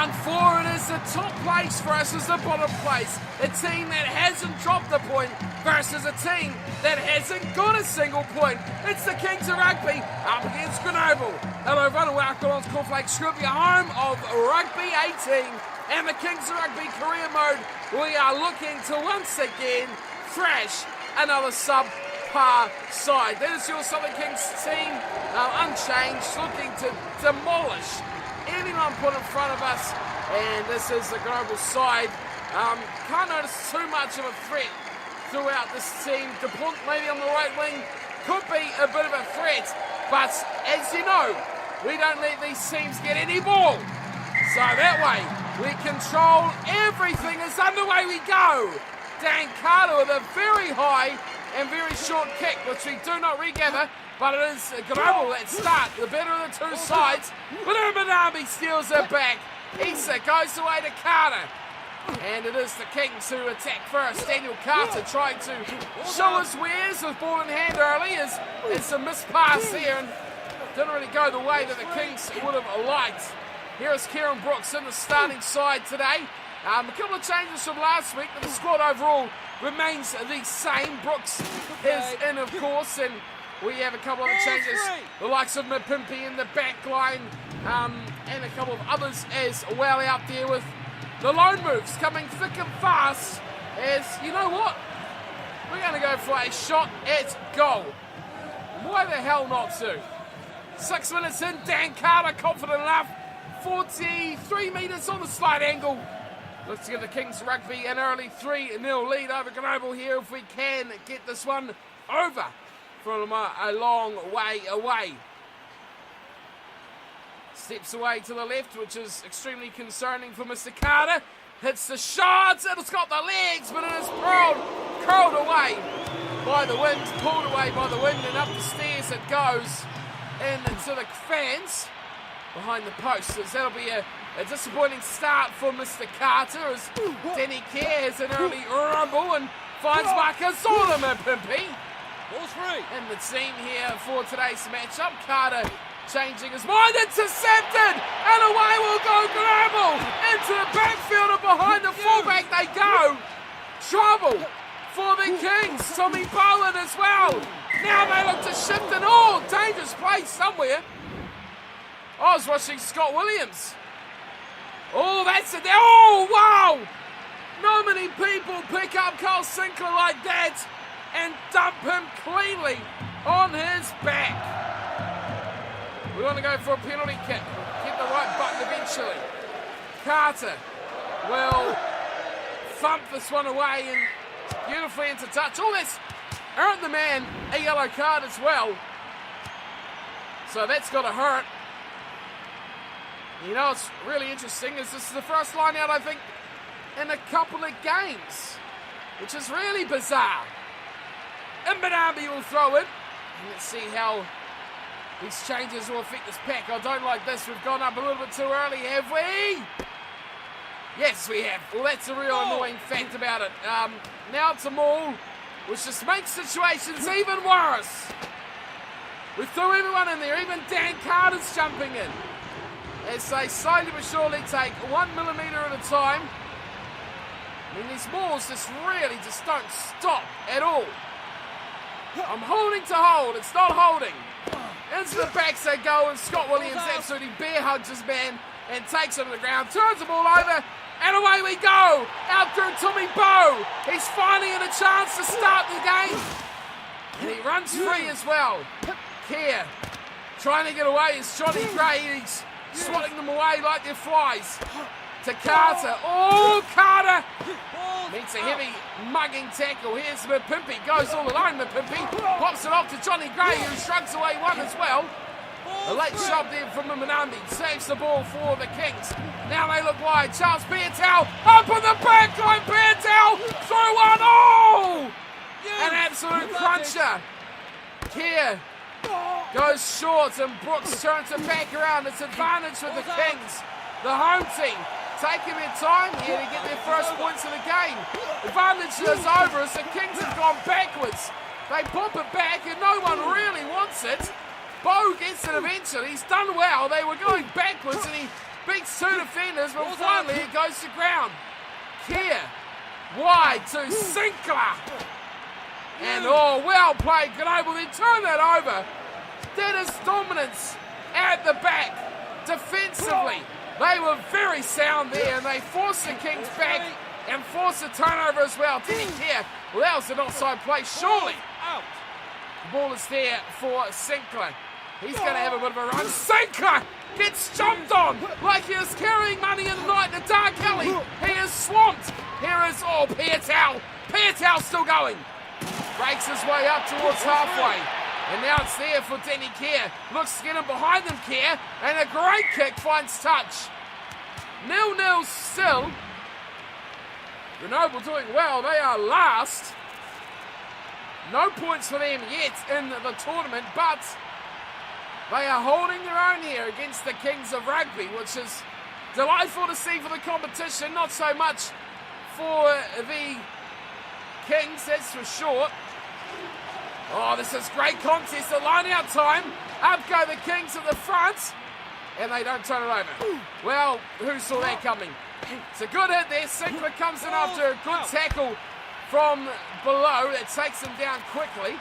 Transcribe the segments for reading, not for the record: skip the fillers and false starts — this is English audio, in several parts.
Round 4, it is the top place versus the bottom place. A team that hasn't dropped a point versus a team that hasn't got a single point. It's the Kings of Rugby up against Grenoble. Hello everyone, welcome on Cornflakes Rugby, home of Rugby 18 and the Kings of Rugby career mode. We are looking to once again thrash another subpar side. That is your Southern Kings team, unchanged, looking to demolish anyone put in front of us, and this is the Grenoble side. Can't notice too much of a threat throughout this team. DuPont maybe on the right wing could be a bit of a threat, but as you know, we don't let these teams get any ball. So that way, we control everything. As underway we go. Dan Carter with a very high and very short kick, which we do not regather. But it is Grenoble that start, the better of the two sides. But Urbanami steals it back. Issa goes away to Carter. And it is the Kings who attack first. Daniel Carter trying to show his wares with ball in hand early. It's a missed pass here and didn't really go the way that the Kings would have liked. Here is Kieran Brooks in the starting side today. A couple of changes from last week, but the squad overall remains the same. Brooks is in, of course, and we have a couple of changes, the likes of Mapimpi in the back line, and a couple of others as well out there with the lone moves coming thick and fast. As, you know what, we're going to go for a shot at goal. Why the hell not to? 6 minutes in, Dan Carter confident enough, 43 metres on the slight angle. Let's give the Kings Rugby an early 3-0 lead over Grenoble here if we can get this one over from a long way away. Steps away to the left, which is extremely concerning for Mr. Carter. Hits the shots, it's got the legs, but it is curled away by the wind, pulled away by the wind, and up the stairs it goes into the fans behind the posts. That'll be a disappointing start for Mr. Carter as Denny Kerr has an early rumble and finds Marcus Mapimpi. Ball's free. And the team here for today's matchup. Carter changing his mind, intercepted, and away will go Grenoble into the backfield and behind the fullback they go. Trouble for the Kings. Tommy Bowen as well. Now they look to shift it all. Dangerous place somewhere. I was watching Scott Williams. Oh, that's it. Oh, wow. Not many people pick up Carl Sinclair like that and dump him cleanly on his back. We want to go for a penalty kick. Hit the right button eventually. Carter will thump this one away and beautifully into touch. Oh, that's earned the man a yellow card as well. So that's got to hurt. You know, what's really interesting is this is the first line out, I think, in a couple of games, which is really bizarre. Mbanabi will throw it. Let's see how these changes will affect this pack. I don't like this. We've gone up a little bit too early, have we? Yes, we have. Well, that's a real annoying fact about it. Now it's a maul, which just makes situations even worse. We threw everyone in there. Even Dan Carter's jumping in. As they slowly but surely take 1 millimetre at a time. I mean, these mauls really don't stop at all. I'm holding to hold, it's not holding. Into the backs they go, and Scott Williams absolutely bear hugs his man and takes him to the ground, turns the ball over, and away we go. Out through Tommy Bowe. He's finally in a chance to start the game. And he runs free as well. Kerr trying to get away is Johnny Gray. He's swatting them away like they're flies. To Carter. Oh, Carter meets a heavy mugging tackle. Here's Mapimpi. Goes all alone, Mapimpi. Pops it off to Johnny Gray, who shrugs away one as well. A late shove there from Manambi. Saves the ball for the Kings. Now they look wide. Charles Piatel up on the back line. Piatel through one. Oh! An absolute cruncher. Kerr goes short and Brooks turns it back around. It's advantage for the Kings. The home team taking their time here to get their first points of the game. Advantage is over as the Kings have gone backwards. They pop it back and no one really wants it. Bowe gets it eventually. He's done well. They were going backwards and he beats two defenders, but finally it goes to ground. Keir, wide to Sinclair. And well played, Grenoble. Then turn that over. That is dominance at the back. Defensively, they were very sound there, and they forced the Kings back and forced a turnover as well. Didn't care. Well, that was an offside play, surely. The ball is there for Sinclair. He's going to have a bit of a run. Sinclair gets jumped on like he was carrying money in the night in the dark alley. He is swamped. Here is, Pietau. Pietau still going. Breaks his way up towards halfway. And now it's there for Denny Keir. Looks to get him behind them, Keir. And a great kick finds touch. 0-0 still. Grenoble doing well. They are last. No points for them yet in the tournament, but they are holding their own here against the Kings of Rugby, which is delightful to see for the competition. Not so much for the Kings, that's for sure. This is great contest at line-out time. Up go the Kings at the front, and they don't turn it over. Well, who saw that coming? It's a good hit there. Sinclair comes in after a good tackle from below. That takes him down quickly.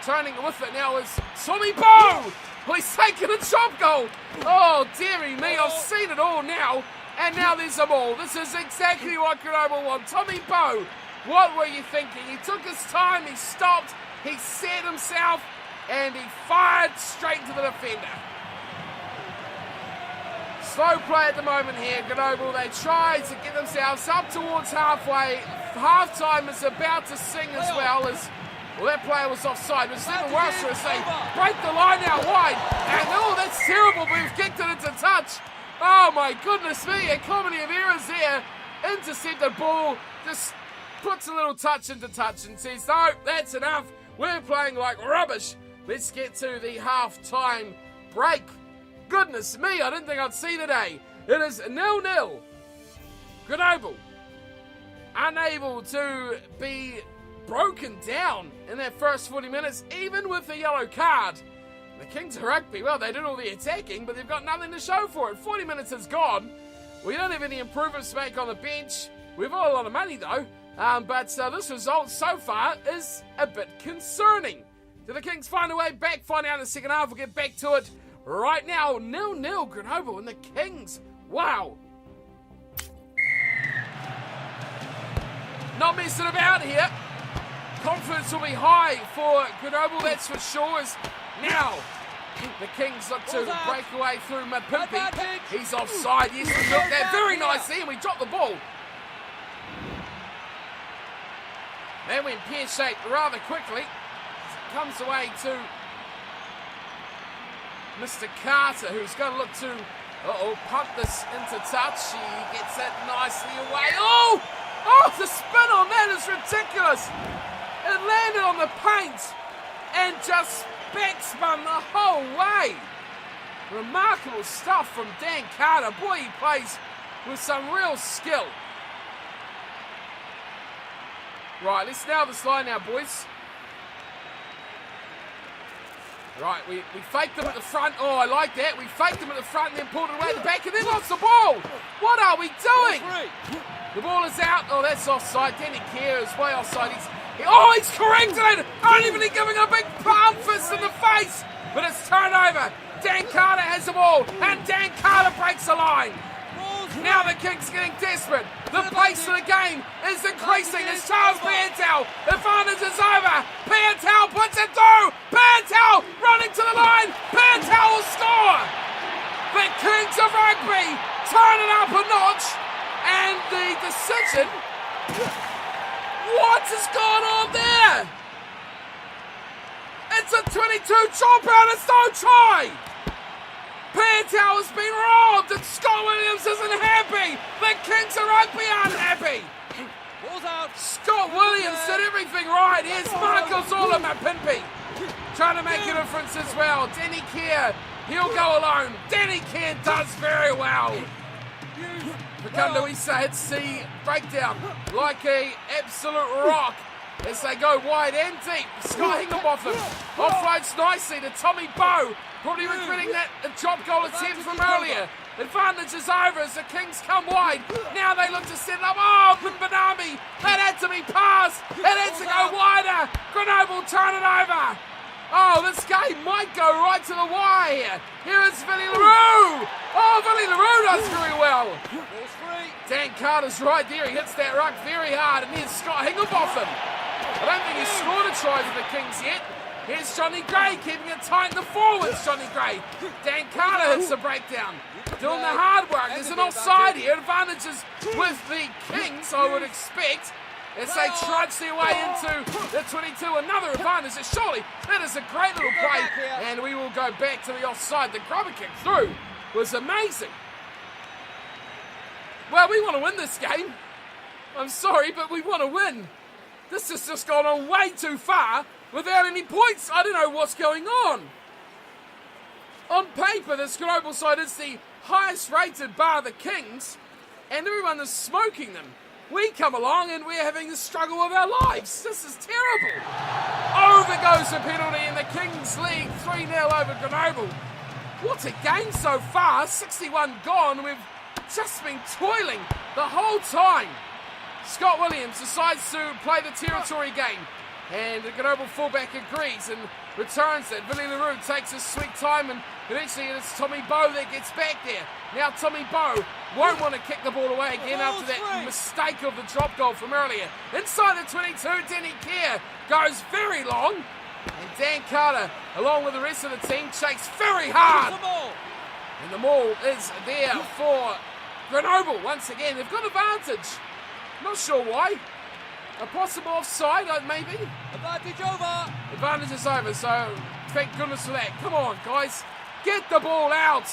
Turning with it now is Tommy Bow. He's taken a chop goal. Oh, dearie me, I've seen it all now. And now there's a ball. This is exactly what Grenoble want. Tommy Bow, what were you thinking? He took his time, he stopped, he set himself, and he fired straight to the defender. Slow play at the moment here, Grenoble. They try to get themselves up towards halfway. Half-time is about to sing as well as... Well, that player was offside, but it's even worse for us. They break the line out wide. And, that's terrible, but we've kicked it into touch. Oh, my goodness me. A comedy of errors there. Intercepted ball. Just puts a little touch into touch and says, no, that's enough. We're playing like rubbish. Let's get to the half-time break. Goodness me, I didn't think I'd see today. It is 0-0. Grenoble unable to be broken down in that first 40 minutes, even with the yellow card. The Kings of Rugby, well, they did all the attacking, but they've got nothing to show for it. 40 minutes is gone. We don't have any improvements to make on the bench. We've got a lot of money, though. But this result so far is a bit concerning. Do the Kings find a way back? Find out in the second half. We'll get back to it right now. 0-0 Grenoble and the Kings. Wow. Not messing about here. Confidence will be high for Grenoble, that's for sure. As now, the Kings look to break away through Mapimpi. He's offside. Yes, we took that very nicely, and we dropped the ball. That went pear-shaped rather quickly. Comes away to Mr. Carter, who's going to look to pump this into touch. He gets it nicely away. The spin on that is ridiculous. It landed on the paint and just backspun the whole way. Remarkable stuff from Dan Carter. Boy, he plays with some real skill. Right, let's nail this line now, boys. Right, we faked them at the front. Oh, I like that. We faked them at the front and then pulled it away at the back and then lost the ball. What are we doing? The ball is out. Oh, that's offside. Denny Keir is way offside. He's corrected it. Only giving a big palm fist in the face. But it's turned over. Dan Carter has the ball. And Dan Carter breaks the line. Now the Kings getting desperate. The pace of the game is increasing as Charles Pietau. The advantage is over. Pietau puts it through. Pietau running to the line. Pietau will score. The Kings of Rugby turn it up a notch. And the decision... What has gone on there? It's a 22 dropout. It's no try. Pietau has been robbed and Scott Williams isn't happy. The Kings of Rugby aren't happy. Scott Williams did everything right. Here's Marcos Mapimpi trying to make a difference as well. Denny Keir, he'll go alone. Denny Keir does very well. Facundo Issa hits the breakdown like a absolute rock. as they go wide and deep. Scott Higginbotham offloads nicely to Tommy Bowe, probably regretting that drop goal attempt from earlier. Advantage is over as the Kings come wide. Now they look to set it up. Oh, Mbinami, that had to be passed. It had to go wider. Grenoble turn it over. Oh, this game might go right to the wire here. Here is Billy LaRue. Oh, Billy LaRue does very well. Dan Carter's right there. He hits that ruck very hard. And here's Scott Higginbotham. I don't think he's scored a try for the Kings yet. Here's Johnny Gray keeping it tight in the forwards. Johnny Gray. Dan Carter hits the breakdown. Doing the hard work. There's an offside here. Advantages with the Kings, I would expect, as they trudge their way into the 22. Another advantage. Surely that is a great little play. And we will go back to the offside. The grubber kick through was amazing. Well, we want to win this game. I'm sorry, but we want to win. This has just gone on way too far without any points. I don't know what's going on. On paper, this Grenoble side is the highest rated bar the Kings, and everyone is smoking them. We come along and we're having the struggle of our lives. This is terrible. Over goes the penalty and the Kings lead 3-0 over Grenoble. What a game so far. 61 gone. We've just been toiling the whole time. Scott Williams decides to play the territory game, and the Grenoble fullback agrees and returns it. Billy LaRue takes his sweet time, and eventually it's Tommy Bowe that gets back there. Now Tommy Bowe won't want to kick the ball away again after that mistake of the drop goal from earlier. Inside the 22, Denny Kerr goes very long, and Dan Carter, along with the rest of the team, shakes very hard. And the maul is there for Grenoble once again. They've got advantage. Not sure why. A possible offside, maybe. Advantage over. Advantage is over, so thank goodness for that. Come on, guys. Get the ball out.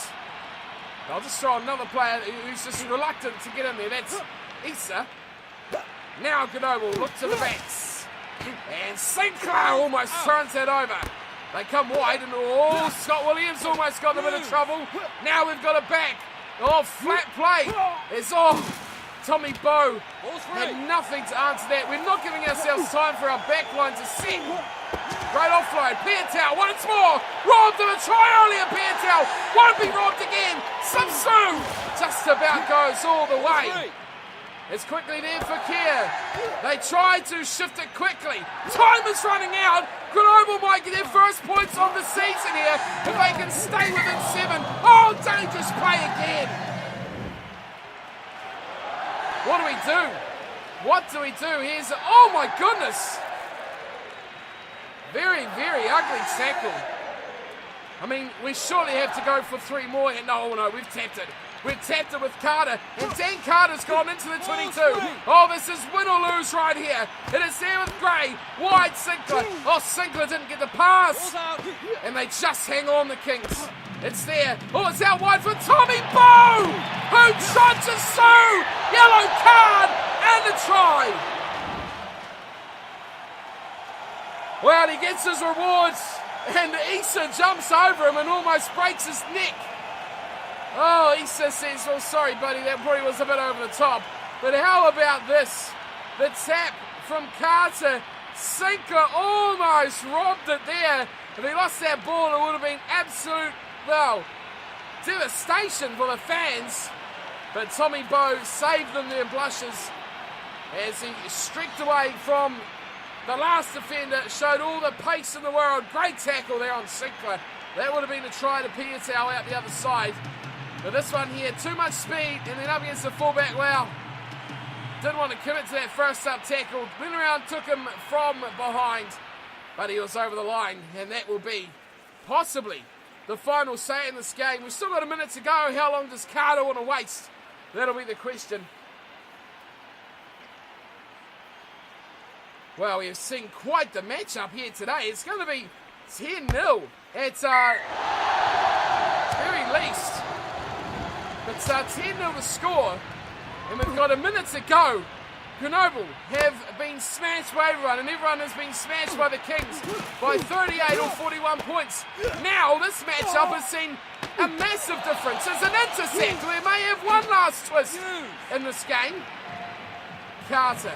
I'll just throw another player who's just reluctant to get in there. That's Issa. Now Grenoble look to the backs. And Sinclair almost turns that over. They come wide, and Scott Williams almost got in a bit of trouble. Now we've got a back. Oh, flat play. It's off. Tommy Bowe had nothing to answer that. We're not giving ourselves time for our back line to set. Great offload. Piatel once more. Robbed of a try earlier. Piatel won't be robbed again. Samsu just about goes all the way. It's quickly there for Kerr. They try to shift it quickly. Time is running out. Grenoble might get their first points of the season here if they can stay within 7. Oh, dangerous play again. What do we do? What do we do? Here's, oh my goodness. Very, very ugly tackle. I mean, we surely have to go for 3 more. No, we've tapped it. We've tapped it with Carter. And Dan Carter's gone into the 22. Oh, this is win or lose right here. It is there with Gray. Wide Sinclair. Oh, Sinclair didn't get the pass. And they just hang on, the Kings. It's there. Oh, it's out wide for Tommy Bowe, who trudges through. Yellow card and a try. Well, he gets his rewards, and Issa jumps over him and almost breaks his neck. Oh, Issa says, well, sorry, buddy, that probably was a bit over the top. But how about this? The tap from Carter. Sinclair almost robbed it there. If he lost that ball, it would have been absolute, well, devastation for the fans. But Tommy Bowe saved them their blushes as he streaked away from the last defender, showed all the pace in the world. Great tackle there on Sinclair. That would have been a try to Piatel out the other side. But this one here, too much speed, and then up against the fullback. Well, didn't want to commit to that first up tackle. Went around, took him from behind, but he was over the line, and that will be possibly the final say in this game. We've still got a minute to go. How long does Carter want to waste? That'll be the question. Well, we've seen quite the matchup here today. It's going to be 10-0 at very least. It's 10-0 to score, and we've got a minute to go. Grenoble have been smashed by everyone, and everyone has been smashed by the Kings by 38 or 41 points. Now, this matchup has seen a massive difference. There's an intercept. We may have one last twist in this game. Carter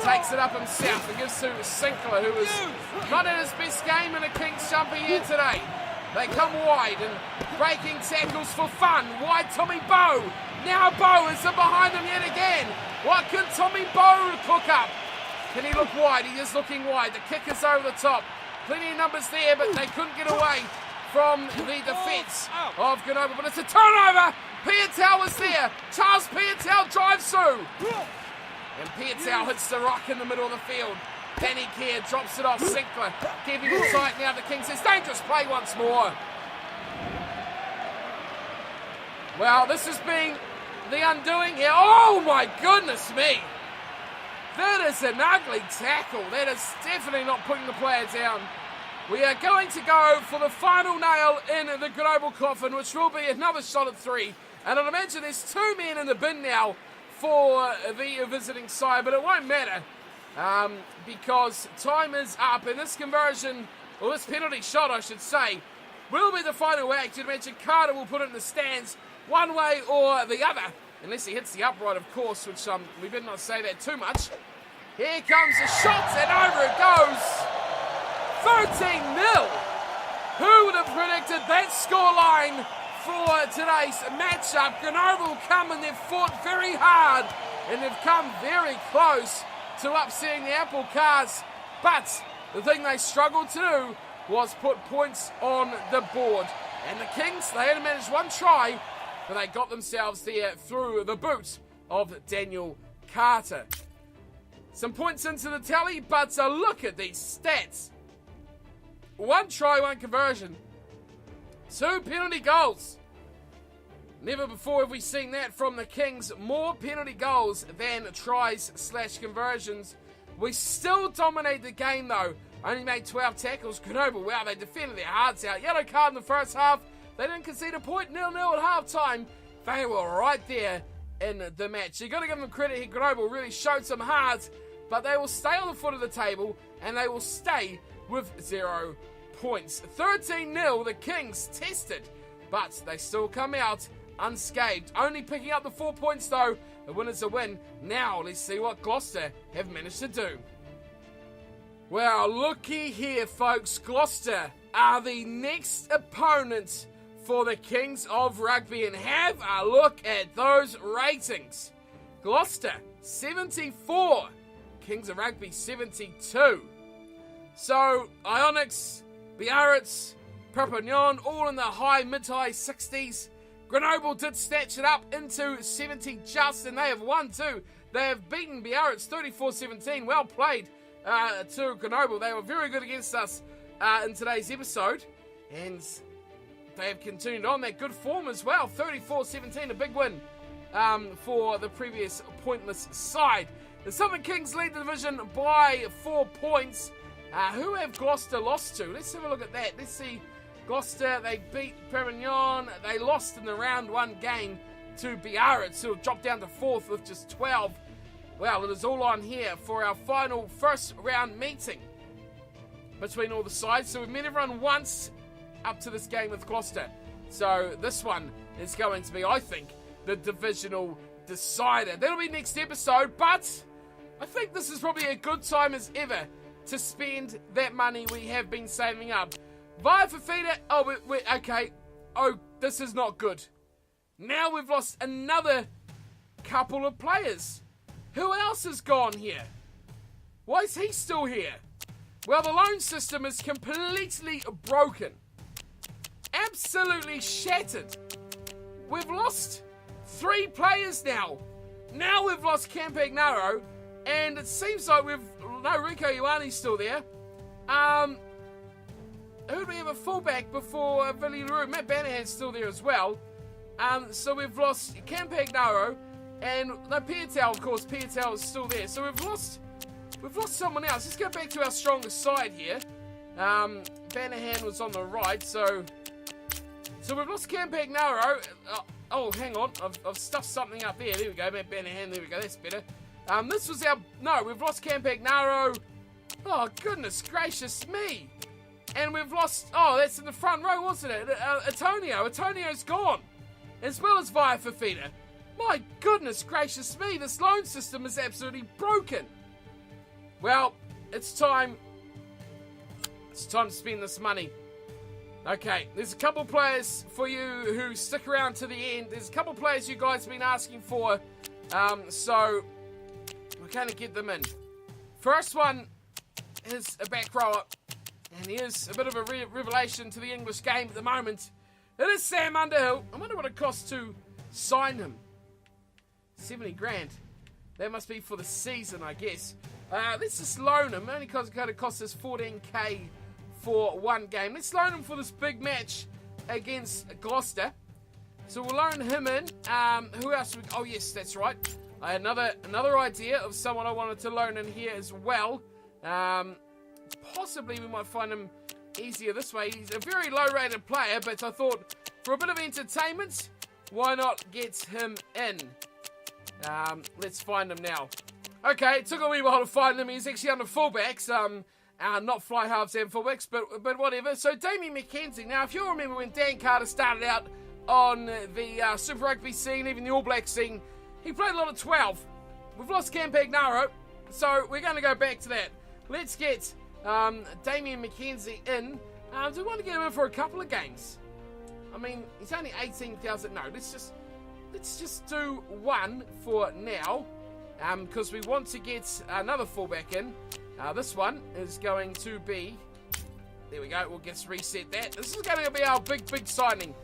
takes it up himself and gives to Sinkler, who is not in his best game in a Kings jumper here today. They come wide and breaking tackles for fun. Wide Tommy Bow. Now Bow is in behind him yet again. What can Tommy Bow cook up? Can he look wide? He is looking wide. The kick is over the top. Plenty of numbers there, but they couldn't get away from the defence of Grenoble. But it's a turnover. Piatel was there. Charles Piatel drives through. And Piatel hits the rock in the middle of the field. Danny Kerr drops it off Sinkler. Keeping it tight now. The King says, dangerous play once more. Well, this has been the undoing here. Oh my goodness me. That is an ugly tackle. That is definitely not putting the player down. We are going to go for the final nail in the Grenoble coffin, which will be another shot at 3. And I'd imagine there's 2 men in the bin now for the visiting side, but it won't matter because time is up. And this conversion, or this penalty shot, I should say, will be the final act. You'd imagine Carter will put it in the stands one way or the other, unless he hits the upright, of course, which we better not say that too much. Here comes the shot, and over it goes. 13-0. Who would have predicted that scoreline for today's matchup? Grenoble come and they've fought very hard, and they've come very close to upsetting the Apple Cars. But the thing they struggled to do was put points on the board. And the Kings, they only managed 1 try, but they got themselves there through the boot of Daniel Carter. Some points into the tally, but look at these stats. 1 try, 1 conversion. 2 penalty goals. Never before have we seen that from the Kings. More penalty goals than tries/conversions. We still dominate the game though. Only made 12 tackles. Grenoble, wow, they defended their hearts out. Yellow card in the first half. They didn't concede a point. 0-0 at half-time. They were right there in the match. You've got to give them credit here. Grenoble really showed some heart, but they will stay on the foot of the table and they will stay with 0 points. 13-0, the Kings tested, but they still come out unscathed. Only picking up the 4 points though. The win is a win. Now let's see what Gloucester have managed to do. Well, looky here, folks. Gloucester are the next opponent for the Kings of Rugby, and have a look at those ratings. Gloucester 74, Kings of Rugby 72. So Ionics, Biarritz, Perpignan, all in the mid-high 60s. Grenoble did snatch it up into 70 just, and they have won too. They have beaten Biarritz 34-17. Well played to Grenoble. They were very good against us in today's episode, and they have continued on that good form as well. 34-17, a big win for the previous pointless side. The Southern Kings lead the division by 4 points. Who have Gloucester lost to? Let's have a look at that. Let's see. Gloucester, they beat Perpignan. They lost in the round 1 game to Biarritz, who have dropped down to 4th with just 12. Well, it is all on here for our final first round meeting between all the sides. So we've met everyone once up to this game with Gloucester. So this one is going to be, I think, the divisional decider. That'll be next episode, but I think this is probably a good time as ever to spend that money we have been saving up. Via Fafita, okay. Oh, this is not good. Now we've lost another couple of players. Who else has gone here? Why is he still here? Well, the loan system is completely broken. Absolutely shattered. We've lost 3 players now. Now we've lost Campagnaro, and it seems like Rico Ioane's still there. Who do we have a fullback before Billy LaRue? Matt Banahan's still there as well. So we've lost Campagnaro, and Piatel, of course. Piatel is still there. So we've lost someone else. Let's go back to our strongest side here. Banahan was on the right, so we've lost Campagnaro. Oh, hang on. I've stuffed something up there. There we go. Matt Banahan. There we go. That's better. This was we've lost Campagnaro. Oh, goodness gracious me. And we've lost, that's in the front row, wasn't it? Antonio. Antonio's gone. As well as Via Fafita. My goodness gracious me. This loan system is absolutely broken. Well, it's time. It's time to spend this money. Okay, there's a couple players for you who stick around to the end. There's a couple players you guys have been asking for. So we're going to get them in. First one is a back rower. And he is a bit of a revelation to the English game at the moment. It is Sam Underhill. I wonder what it costs to sign him. 70 grand. That must be for the season, I guess. Let's just loan him. Only because it's going to cost us 14k for one game. Let's loan him for this big match against Gloucester. So we'll loan him in. Who else? Oh, yes, that's right. I had another idea of someone I wanted to loan in here as well. Possibly we might find him easier this way. He's a very low-rated player, but I thought for a bit of entertainment, why not get him in? Let's find him now. Okay, it took a wee while to find him. He's actually under fullbacks, not fly halves and fullbacks, but whatever. So Damien McKenzie. Now, if you remember when Dan Carter started out on the Super Rugby scene, even the All Black scene, he played a lot of 12. We've lost Campagnaro, so we're going to go back to that. Let's get Damien McKenzie in. Do we want to get him in for a couple of games? I mean, he's only 18,000. No, let's just do one for now, because we want to get another fullback in. This one is going to be. There we go. We'll just reset that. This is going to be our big signing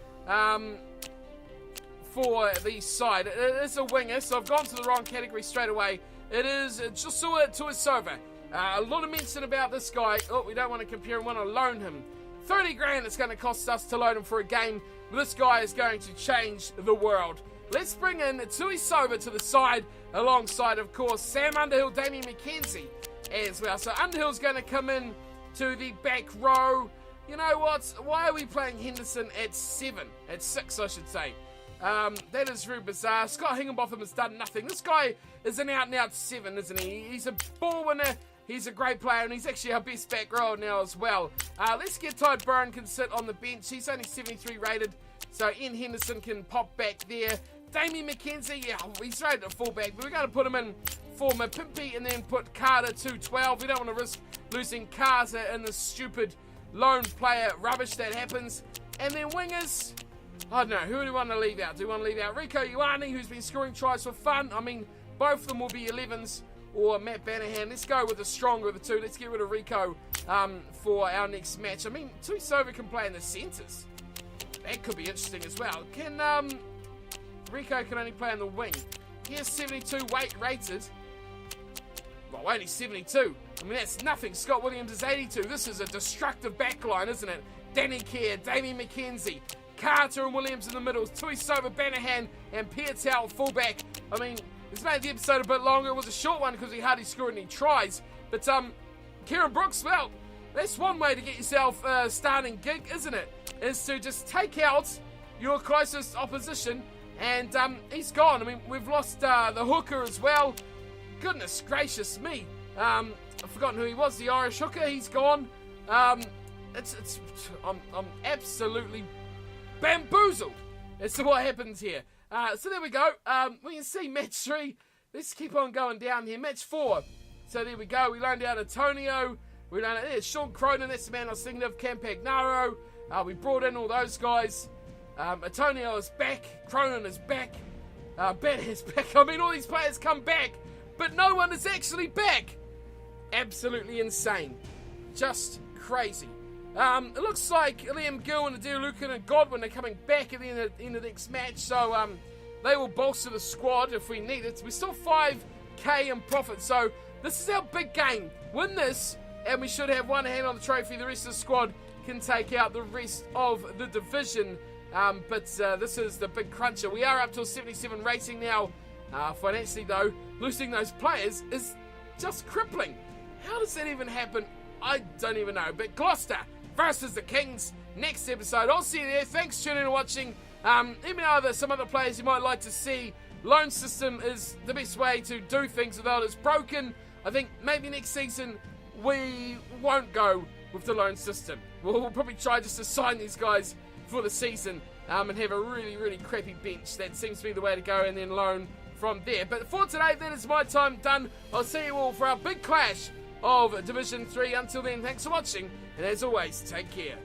for the side. It is a winger, so I've gone to the wrong category straight away. It is Joshua Tuisova. A lot of mention about this guy. Oh, we don't want to compare him, we want to loan him. 30 grand it's going to cost us to loan him for a game. This guy is going to change the world. Let's bring in Tuisova to the side, alongside, of course, Sam Underhill, Damien McKenzie as well. So Underhill's going to come in to the back row. You know what? Why are we playing Henderson at 7? At 6, I should say. That is very bizarre. Scott Higginbotham has done nothing. This guy is an out-and-out 7, isn't he? He's a ball winner. He's a great player, and he's actually our best back rower now as well. Let's get Tide Burn can sit on the bench. He's only 73 rated, so Ian Henderson can pop back there. Damien McKenzie, yeah, he's rated at fullback, but we're going to put him in for Mapimpi and then put Carter to 12. We don't want to risk losing Carter in this stupid lone player rubbish that happens. And then wingers, I don't know, who do we want to leave out? Do we want to leave out Rico Ioane, who's been scoring tries for fun? I mean, both of them will be 11s, or Matt Banahan. Let's go with the stronger of the two. Let's get rid of Rico for our next match. I mean, Tuisova can play in the centres. That could be interesting as well. Rico can only play on the wing. He has 72 weight rated. Well, only 72. I mean, that's nothing. Scott Williams is 82. This is a destructive backline, isn't it? Danny Kerr, Damien McKenzie, Carter and Williams in the middle, Tuisova, Banahan, and Piatel fullback. I mean, this made the episode a bit longer. It was a short one because he hardly scored any tries. But Kieran Brooks, well, that's one way to get yourself a starting gig, isn't it? Is to just take out your closest opposition, and he's gone. I mean, we've lost the hooker as well. Goodness gracious me. I've forgotten who he was, the Irish hooker. He's gone. I'm absolutely bamboozled as to what happens here. So there we go. We can see match 3. Let's keep on going down here. Match 4. So there we go. We loaned out Antonio. We loaned out Sean Cronin. That's the man I was thinking of. Campagnaro. We brought in all those guys. Antonio is back. Cronin is back. Ben is back. I mean, all these players come back, but no one is actually back. Absolutely insane. Just crazy. It looks like Liam Gill and Adair Lucan and Godwin are coming back at the end of the next match, so they will bolster the squad if we need it. We're still 5k in profit, so this is our big game. Win this, and we should have one hand on the trophy. The rest of the squad can take out the rest of the division. But this is the big cruncher. We are up to 77 racing now. Financially, though, losing those players is just crippling. How does that even happen? I don't even know. But Gloucester versus the Kings, next episode. I'll see you there. Thanks for tuning in and watching. Let me know some other players you might like to see. Loan system is the best way to do things without it's broken. I think maybe next season we won't go with the loan system. We'll probably try just to sign these guys for the season and have a really crappy bench. That seems to be the way to go, and then loan from there. But for today, that is my time done. I'll see you all for our big clash of Division 3. Until then, thanks for watching, and as always, take care.